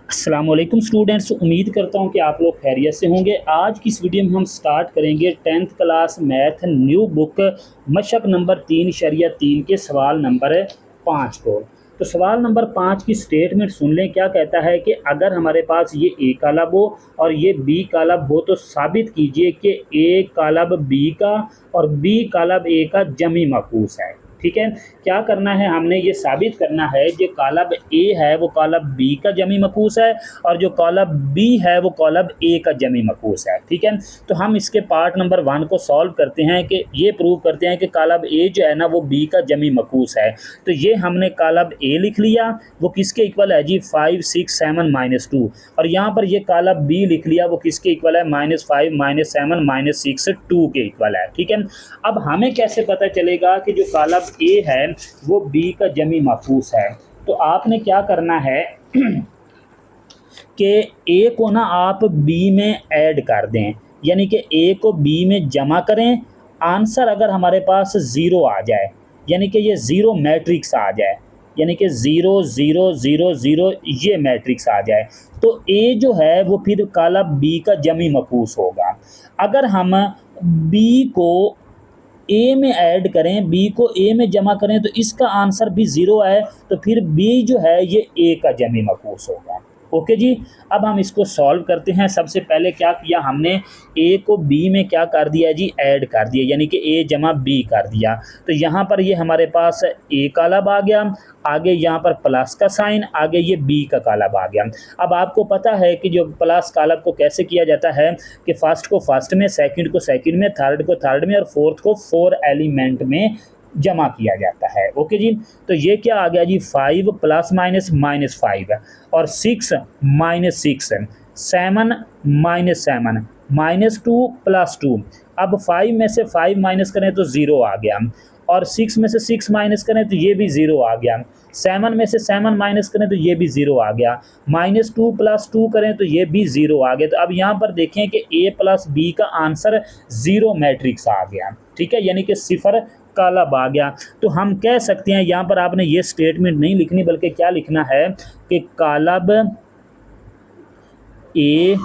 अस्सलाम वालेकुम स्टूडेंट्स, उम्मीद करता हूँ कि आप लोग खैरियत से होंगे। आज की इस वीडियो में हम स्टार्ट करेंगे 10th class math new book मशक नंबर 3 के सवाल नंबर 5 को। तो सवाल नंबर 5 की स्टेटमेंट सुन लें। क्या कहता है कि अगर हमारे पास ये ए कालब हो और ये बी कालब हो तो साबित कीजिए कि ए कालब बी का और बी कालब ए का जमी मकूस है। ठीक है, क्या करना है, हमने ये साबित करना है जो कालब ए है वो कालब बी का जमी मकूस है और जो कालब बी है वो कालब ए का जमी मकूस है। ठीक है, तो हम इसके पार्ट नंबर 1 को सॉल्व करते हैं कि ये प्रूव करते हैं कि कालब ए जो है ना वो बी का जमी मकूस है। तो ये हमने कालब ए लिख लिया, वो किसके इक्वल है जी 5 6 7 -2, और यहाँ पर ये कालब बी लिख लिया, वो किसके इक्वल है -5 -7 -6 2 के इक्वल है। ठीक है, अब हमें कैसे पता चलेगा कि जो कालब ए है वो बी का जमी मफूस है? तो आपने क्या करना है कि ए को ना आप बी में ऐड कर दें, यानी कि ए को बी में जमा करें। आंसर अगर हमारे पास ज़ीरो आ जाए, यानी कि ये ज़ीरो मैट्रिक्स आ जाए, यानी कि 0 0 0 0 ये मैट्रिक्स आ जाए, तो ए जो है वो फिर कालब बी का जमी मफूस होगा। अगर हम बी को ए में ऐड करें, बी को ए में जमा करें तो इसका आंसर भी ज़ीरो है, तो फिर बी जो है ये ए का जमी मकूस होगा। ओके जी, अब हम इसको सॉल्व करते हैं। सबसे पहले क्या किया हमने, ए को बी में क्या कर दिया जी, ऐड कर दिया, यानी कि ए जमा बी कर दिया। तो यहाँ पर ये हमारे पास ए कालब आ गया, आगे यहाँ पर प्लस का साइन, आगे ये बी का कालब आ गया। अब आपको पता है कि जो प्लस कालब को कैसे किया जाता है कि फर्स्ट को फर्स्ट में, सेकंड को सेकंड में, थर्ड को थर्ड में और फोर्थ को 4 एलिमेंट में जमा किया जाता है। ओके जी, तो ये क्या आ गया जी, 5 + -5 और 6 -6, 7 -7, -2 + 2। अब 5 में से 5 माइनस करें तो 0 आ गया, और 6 में से 6 माइनस करें तो ये भी 0 आ गया, 7 में से 7 माइनस करें तो ये भी 0 आ गया, -2 + 2 करें तो ये भी 0 आ गया। तो अब यहाँ पर देखें कि a + b का आंसर 0 मैट्रिक्स आ गया। ठीक है, यानी कि सिफर कालब आ गया। तो हम कह सकते हैं, यहाँ पर आपने ये स्टेटमेंट नहीं लिखनी बल्कि क्या लिखना है कि कालब ए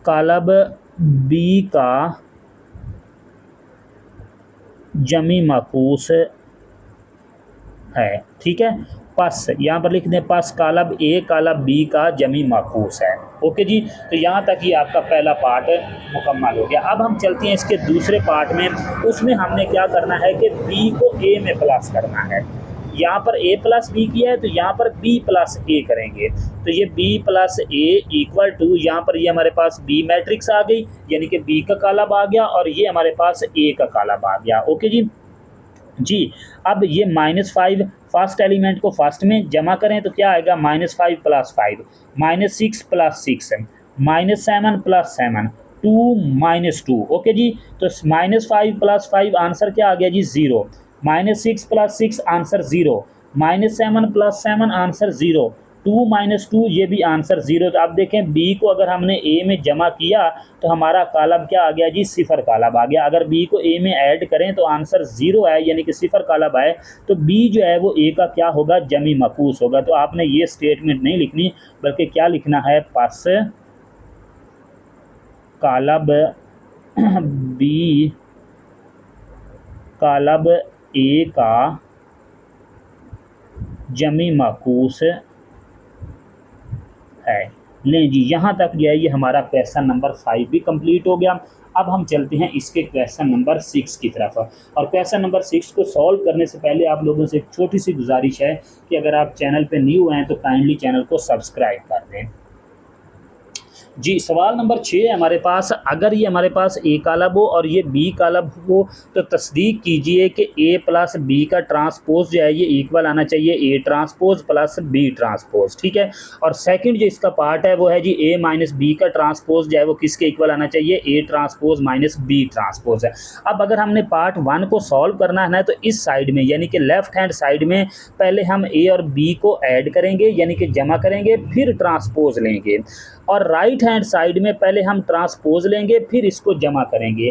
कालब बी का जमी मकूस है। ठीक है, पस यहाँ पर लिख दें, पस कालब ए कालब बी का जमी मकूस है। ओके जी, तो यहाँ तक ही आपका पहला पार्ट मुकम्मल हो गया। अब हम चलते हैं इसके दूसरे पार्ट में। उसमें हमने क्या करना है कि बी को ए में प्लस करना है। यहाँ पर a + b किया है तो यहाँ पर b + a करेंगे, तो ये b + a = यहाँ पर ये हमारे पास b मैट्रिक्स आ गई, यानी कि b का कालब आ गया और ये हमारे पास a का कालब आ गया। ओके जी, अब ये -5 फर्स्ट एलिमेंट को फर्स्ट में जमा करें तो क्या आएगा, -5 + 5 -6 + 6 -7 + 7 2 -2। ओके जी, तो -5 + 5 आंसर क्या आ गया जी, 0, -6 + 6 आंसर 0, -7 + 7 आंसर 0, 2 -2 ये भी आंसर 0। तो अब देखें बी को अगर हमने ए में जमा किया तो हमारा कालब क्या आ गया जी, सिफर कालब आ गया। अगर बी को ए में ऐड करें तो आंसर 0 है, यानी कि सिफर कालब आए, तो बी जो है वो ए का क्या होगा, जमी मकूस होगा। तो आपने ये स्टेटमेंट नहीं लिखनी बल्कि क्या लिखना है, पस कालब बी कालब ए का जमी मकूस है। लें जी, यहाँ तक जो है ये हमारा क्वेश्चन नंबर 5 भी कंप्लीट हो गया। अब हम चलते हैं इसके क्वेश्चन नंबर 6 की तरफ। और क्वेश्चन नंबर 6 को सॉल्व करने से पहले आप लोगों से एक छोटी सी गुजारिश है कि अगर आप चैनल पे न्यू हैं तो काइंडली चैनल को सब्सक्राइब कर दें। जी, सवाल नंबर 6 है हमारे पास। अगर ये हमारे पास ए कालब हो और ये बी कालब हो तो तस्दीक कीजिए कि ए + बी का ट्रांसपोज जो है ये इक्वल आना चाहिए ए ट्रांसपोज + बी ट्रांसपोज। ठीक है, और सेकंड जो इसका पार्ट है वो है जी ए - बी का ट्रांसपोज जो है वो किसके इक्वल आना चाहिए, ए ट्रांसपोज - बी ट्रांसपोज है। अब अगर हमने पार्ट 1 को सॉल्व करना है ना तो इस साइड में, यानी कि लेफ्ट हैंड साइड में पहले हम ए और बी को ऐड करेंगे, यानी कि जमा करेंगे, फिर ट्रांसपोज लेंगे, और राइट हैंड साइड में पहले हम ट्रांसपोज लेंगे फिर इसको जमा करेंगे।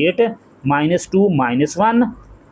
8 -2 -1،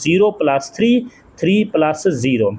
0 + 3 3 + 0،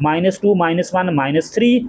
-2 -1 -3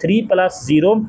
3 + 0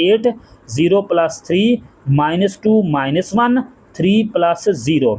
8 0 + 3 -2 -1 3 + 0،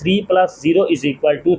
3 + 0 =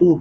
2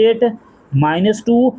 8 -2،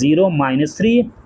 0 - 3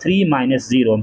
3 - 0،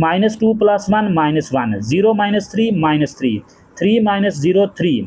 -2 + 1 -1، 0 - 3 -3، 3 - 0 3،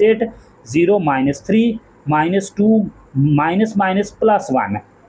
8 0 - 3 -2 -+1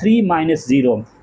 3 - 0،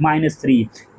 -3،